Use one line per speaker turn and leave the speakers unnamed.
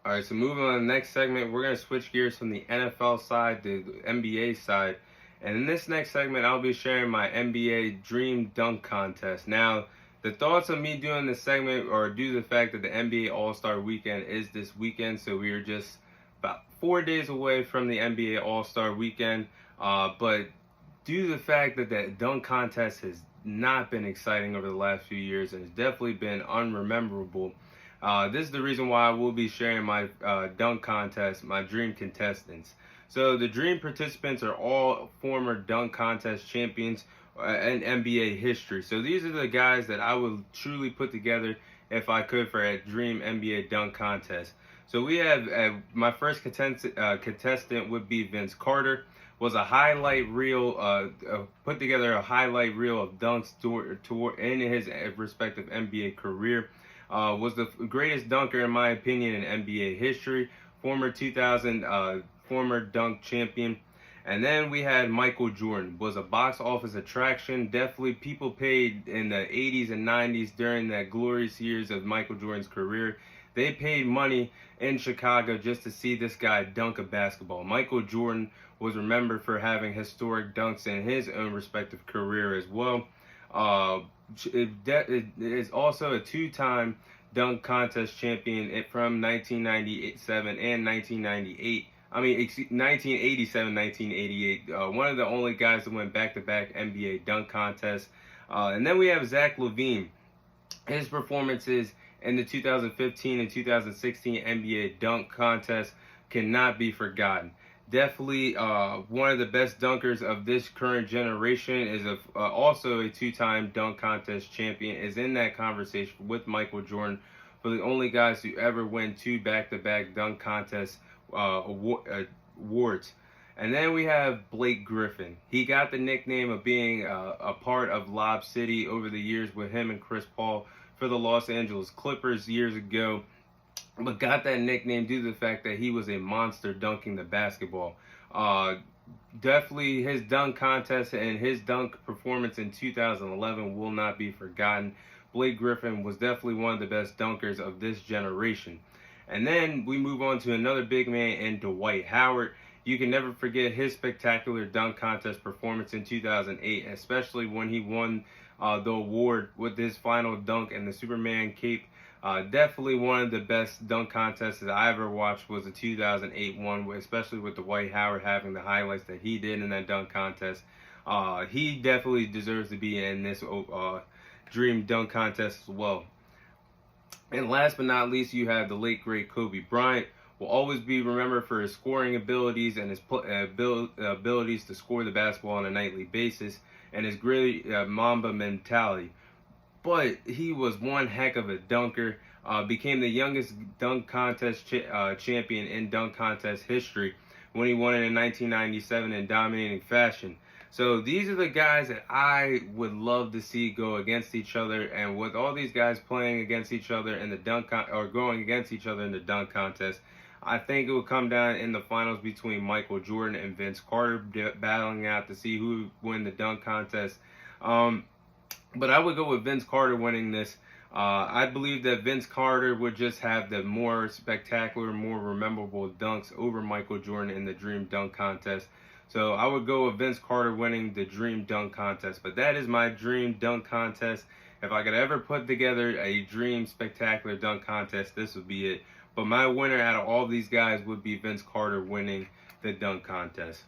All right, so moving on to the next segment, we're going to switch gears from the NFL side to the NBA side. And in this next segment, I'll be sharing my NBA Dream Dunk Contest. Now, the thoughts of me doing this segment are due to the fact that the NBA All-Star Weekend is this weekend, so we are just about 4 days away from the NBA All-Star Weekend. But due to the fact that the dunk contest has not been exciting over the last few years and has definitely been unrememberable, this is the reason why I will be sharing my dunk contest, my dream contestants. So the dream participants are all former dunk contest champions in NBA history. So these are the guys that I would truly put together if I could for a dream NBA dunk contest. So we have my first contestant would be Vince Carter. Was a highlight reel, put together a highlight reel of dunks in his respective NBA career. Was the greatest dunker in my opinion in NBA history. Former 2000 former dunk champion. And then we had Michael Jordan. Was a box office attraction. Definitely people paid in the 80s and 90s during that glorious years of Michael Jordan's career. They paid money in Chicago just to see this guy dunk a basketball. Michael Jordan was remembered for having historic dunks in his own respective career as well. It is also a two-time dunk contest champion from 1997 and 1998. 1987, 1988. One of the only guys that went back-to-back NBA dunk contests. And then we have Zach Lavine. His performances in the 2015 and 2016 NBA dunk contest cannot be forgotten. Definitely one of the best dunkers of this current generation. Is also a two-time dunk contest champion. Is in that conversation with Michael Jordan for the only guys who ever win two back-to-back dunk contest awards. And then we have Blake Griffen. He got the nickname of being a part of Lob City over the years with him and Chris Paul for the Los Angeles Clippers years ago, but got that nickname due to the fact that he was a monster dunking the basketball. Definitely his dunk contest and his dunk performance in 2011 will not be forgotten. Blake Griffen was definitely one of the best dunkers of this generation. And then we move on to another big man in Dwight Howard. You can never forget his spectacular dunk contest performance in 2008, especially when he won the award with his final dunk and the Superman cape. Definitely one of the best dunk contests that I ever watched was the 2008 one, especially with Dwight Howard having the highlights that he did in that dunk contest. He definitely deserves to be in this dream dunk contest as well. And last but not least, you have the late great Kobe Bryant. Will always be remembered for his scoring abilities and his abilities to score the basketball on a nightly basis and his great Mamba mentality. But he was one heck of a dunker. Became the youngest dunk contest champion in dunk contest history when he won it in 1997 in dominating fashion. So these are the guys that I would love to see go against each other. And with all these guys playing against each other in the going against each other in the dunk contest, I think it will come down in the finals between Michael Jordan and Vince Carter battling out to see who win the dunk contest. But I would go with Vince Carter winning this. I believe that Vince Carter would just have the more spectacular, more memorable dunks over Michael Jordan in the Dream Dunk Contest. So I would go with Vince Carter winning the Dream Dunk Contest. But that is my Dream Dunk Contest. If I could ever put together a Dream Spectacular Dunk Contest, this would be it. But my winner out of all these guys would be Vince Carter winning the dunk contest.